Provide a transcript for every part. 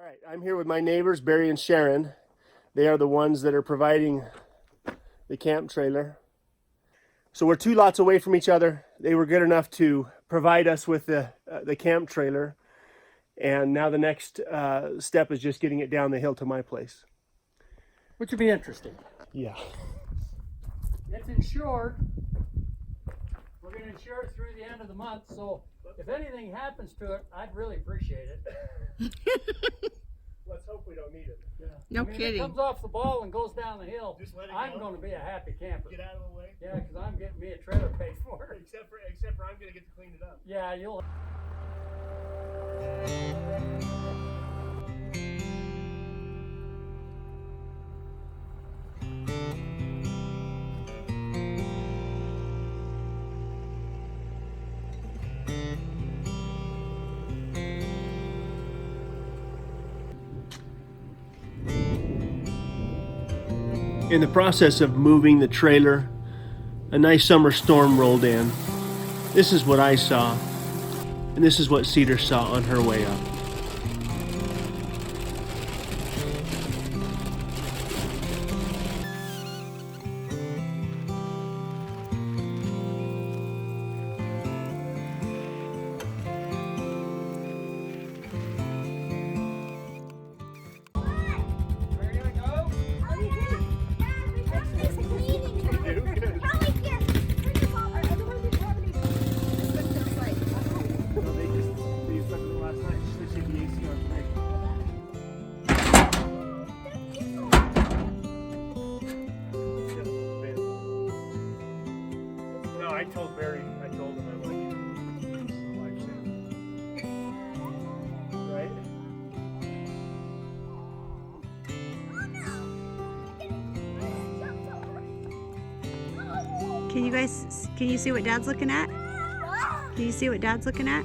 right, I'm here with my neighbors, Barry and Sharon. They are the ones that are providing the camp trailer. So we're 2 lots away from each other. They were good enough to provide us with the camp trailer. And now the next step is just getting it down the hill to my place. Which would be interesting. Yeah. It's insured. We're going to insure it through the end of the month, so if anything happens to it, I'd really appreciate it. Let's hope we don't need it. Yeah. No If it kidding. comes off the ball and goes down the hill, Just let it I'm go. going to be a happy camper. Get out of the way. Yeah, because I'm getting me a trailer paid for it. Except for I'm going to get to clean it up. Yeah, you'll. In the process of moving the trailer, a nice summer storm rolled in. This is what I saw, and this is what Cedar saw on her way up. I told Barry, I told him, I'm like, this is a lifesaver. Right? Can you see what Dad's looking at? Can you see what Dad's looking at?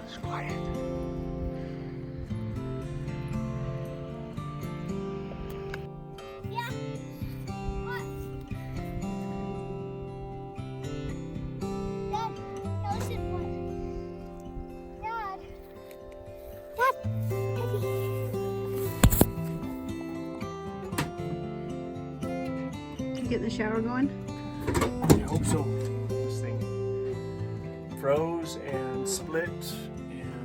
It's quiet. Get the shower going? I hope so. This thing froze and split,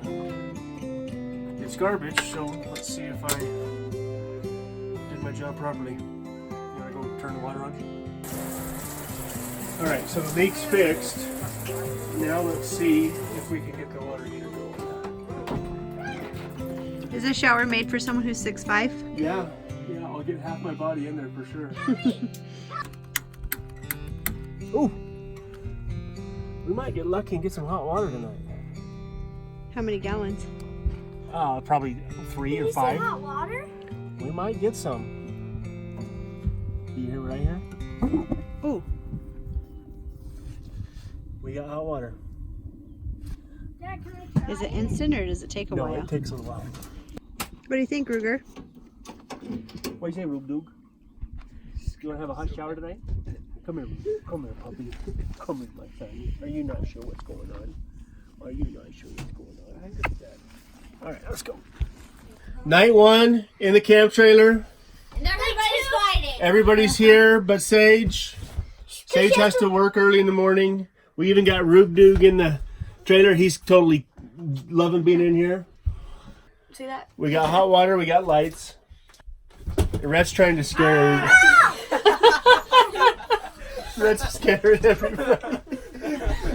and it's garbage, so let's see if I did my job properly. You wanna go turn the water on? Alright, so the leak's fixed. Now let's see if we can get the water heater going. Is this shower made for someone who's 6'5"? Yeah, I'll get half my body in there for sure. Ooh, we might get lucky and get some hot water tonight. How many gallons? Probably 3 or 5. Hot water? We might get some. You hear right here? Ooh. We got hot water. Dad, can I try? Is it instant or does it take a No, while? it takes a little while. What do you think, Ruger? What do you say, Rube Doog? You want to have a hot shower tonight? Come here, puppy. Come here, my son. Are you not sure what's going on? Are you not sure what's going on? All right, let's go. Night 1 in the camp trailer. And everybody's fighting. Everybody's here but Sage. Sage has to work early in the morning. We even got Rube Doog in the trailer. He's totally loving being in here. See that? We got hot water. We got lights. Rhett's trying to scare her. Rhett's scaring everybody.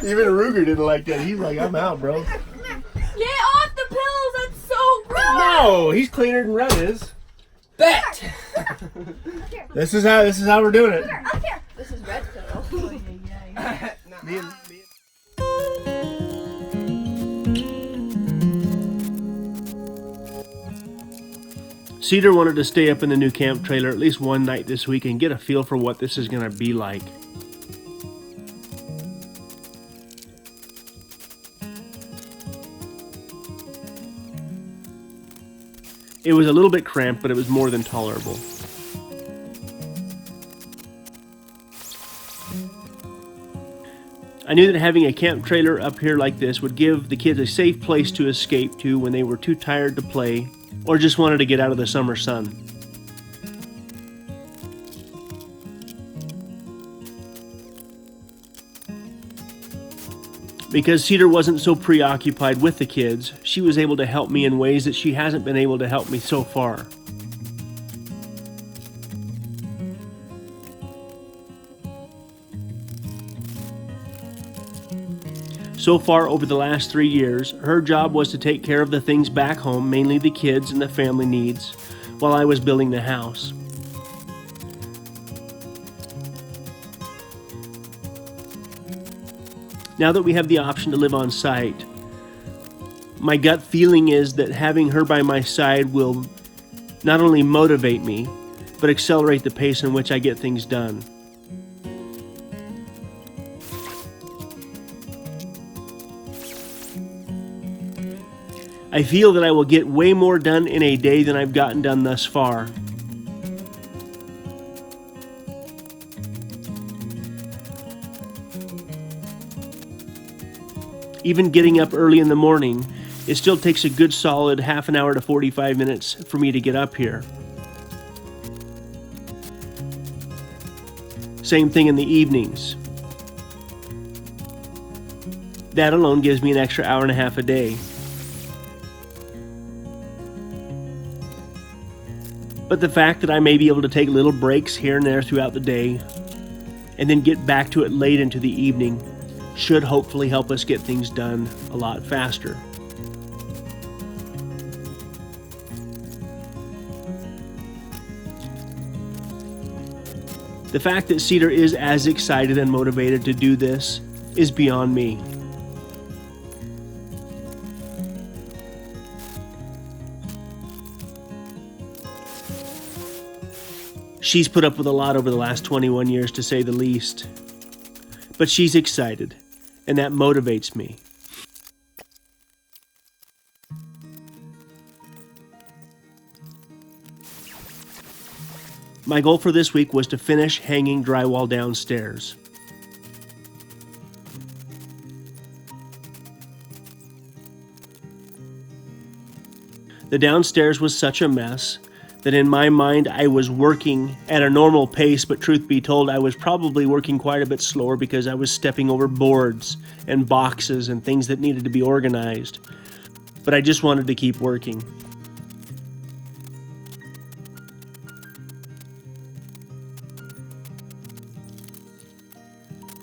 Even Ruger didn't like that. He's like, I'm out, bro. Get off the pillows. That's so gross. No, he's cleaner than Rhett is. Bet! This is how we're doing it. Up here. This is red pillow. Me and- Cedar wanted to stay up in the new camp trailer at least one night this week and get a feel for what this is going to be like. It was a little bit cramped, but it was more than tolerable. I knew that having a camp trailer up here like this would give the kids a safe place to escape to when they were too tired to play or just wanted to get out of the summer sun. Because Cedar wasn't so preoccupied with the kids, she was able to help me in ways that she hasn't been able to help me so far. So far over the last 3 years, her job was to take care of the things back home, mainly the kids and the family needs, while I was building the house. Now that we have the option to live on site, my gut feeling is that having her by my side will not only motivate me, but accelerate the pace in which I get things done. I feel that I will get way more done in a day than I've gotten done thus far. Even getting up early in the morning, it still takes a good solid half an hour to 45 minutes for me to get up here. Same thing in the evenings. That alone gives me an extra hour and a half a day. But the fact that I may be able to take little breaks here and there throughout the day and then get back to it late into the evening should hopefully help us get things done a lot faster. The fact that Cedar is as excited and motivated to do this is beyond me. She's put up with a lot over the last 21 years, to say the least. But she's excited, and that motivates me. My goal for this week was to finish hanging drywall downstairs. The downstairs was such a mess that in my mind I was working at a normal pace, but truth be told, I was probably working quite a bit slower because I was stepping over boards and boxes and things that needed to be organized. But I just wanted to keep working.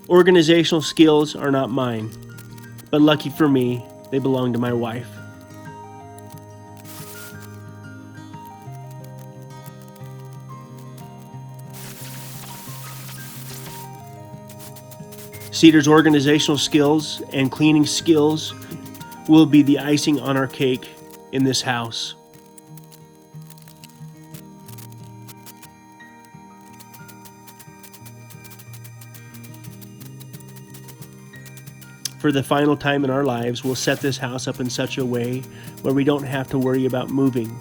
Organizational skills are not mine, but lucky for me, they belong to my wife. Cedar's organizational skills and cleaning skills will be the icing on our cake in this house. For the final time in our lives, we'll set this house up in such a way where we don't have to worry about moving,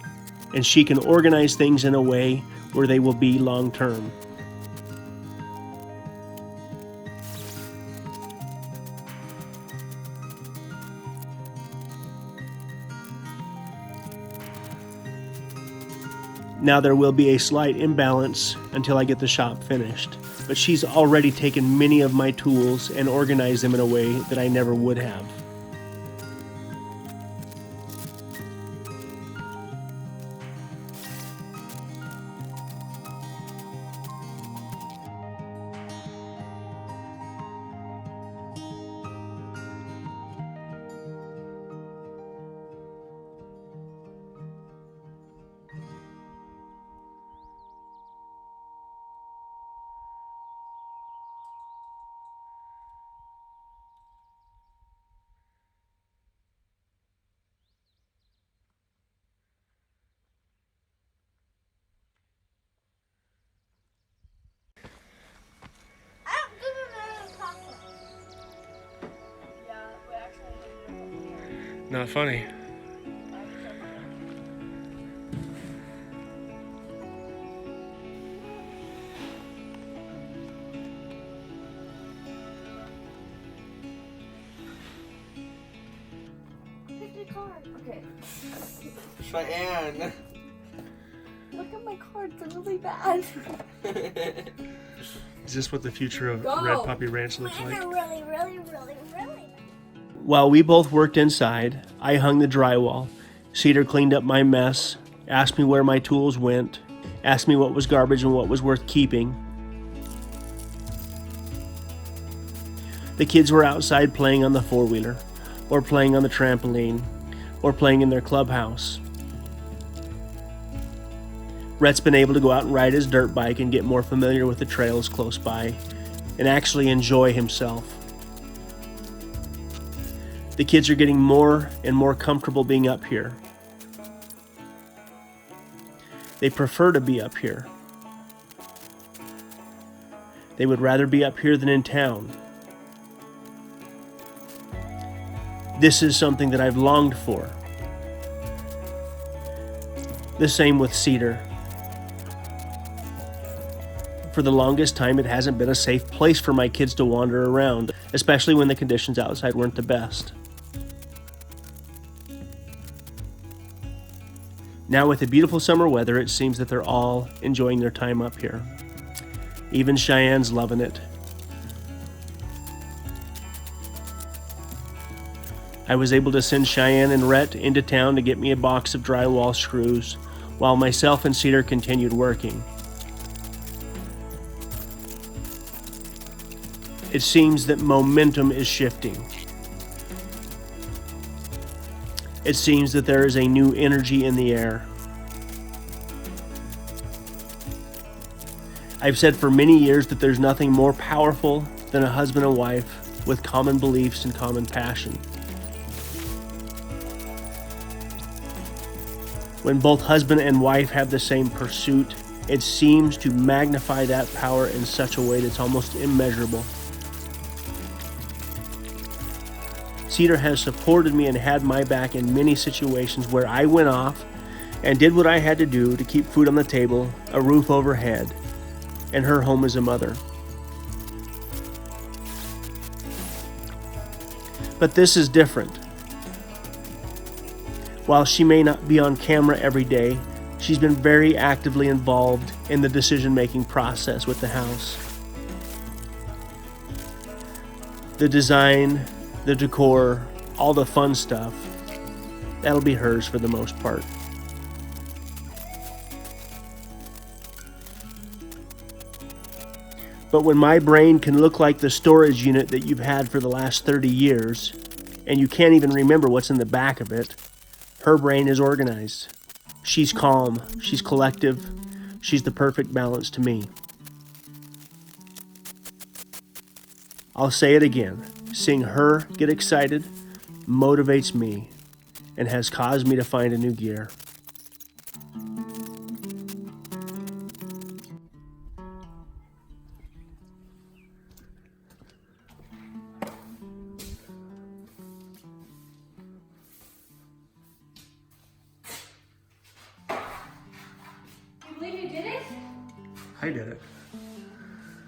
and she can organize things in a way where they will be long term. Now there will be a slight imbalance until I get the shop finished, but she's already taken many of my tools and organized them in a way that I never would have. Not funny. the card. Okay. Cheyenne. Look at my cards. They're really bad. Is this what the future of Go. Red Puppy Ranch looks Mine like? are really, really, really, really bad. While we both worked inside, I hung the drywall. Cedar cleaned up my mess, asked me where my tools went, asked me what was garbage and what was worth keeping. The kids were outside playing on the four-wheeler, or playing on the trampoline, or playing in their clubhouse. Rhett's been able to go out and ride his dirt bike and get more familiar with the trails close by, and actually enjoy himself. The kids are getting more and more comfortable being up here. They prefer to be up here. They would rather be up here than in town. This is something that I've longed for. The same with Cedar. For the longest time, it hasn't been a safe place for my kids to wander around, especially when the conditions outside weren't the best. Now with the beautiful summer weather, it seems that they're all enjoying their time up here. Even Cheyenne's loving it. I was able to send Cheyenne and Rhett into town to get me a box of drywall screws, while myself and Cedar continued working. It seems that momentum is shifting. It seems that there is a new energy in the air. I've said for many years that there's nothing more powerful than a husband and wife with common beliefs and common passion. When both husband and wife have the same pursuit, it seems to magnify that power in such a way that's almost immeasurable. Cedar has supported me and had my back in many situations where I went off and did what I had to do to keep food on the table, a roof overhead, and her home as a mother. But this is different. While she may not be on camera every day, she's been very actively involved in the decision-making process with the house. The design, the decor, all the fun stuff, that'll be hers for the most part. But when my brain can look like the storage unit that you've had for the last 30 years, and you can't even remember what's in the back of it, her brain is organized. She's calm, she's collective, she's the perfect balance to me. I'll say it again. Seeing her get excited motivates me and has caused me to find a new gear. You believe you did it? I did it.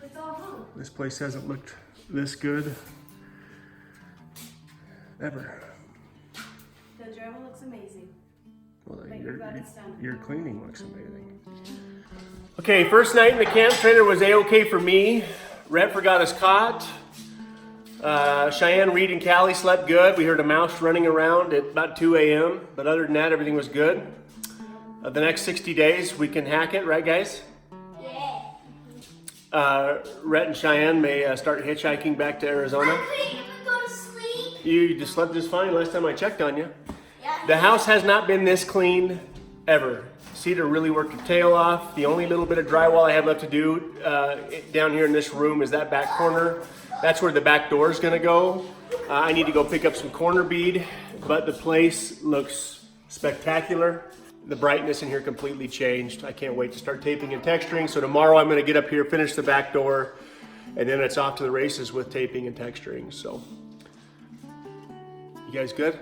It's all home. This place hasn't looked this good ever. The drywall looks amazing. Well, But you're about to stun. your cleaning looks amazing. Okay, first night in the camp trailer was A-okay for me. Rhett forgot his cot. Cheyenne, Reed, and Callie slept good. We heard a mouse running around at about 2 a.m. But other than that, everything was good. The next 60 days, we can hack it, right guys? Yeah. Rhett and Cheyenne may start hitchhiking back to Arizona. I couldn't even go to sleep. You just slept just fine last time I checked on you. Yeah. The house has not been this clean ever. Cedar really worked her tail off. The only little bit of drywall I have left to do down here in this room is that back corner. That's where the back door is gonna go. I need to go pick up some corner bead, but the place looks spectacular. The brightness in here completely changed. I can't wait to start taping and texturing. So tomorrow I'm gonna get up here, finish the back door, and then it's off to the races with taping and texturing. So, you guys good?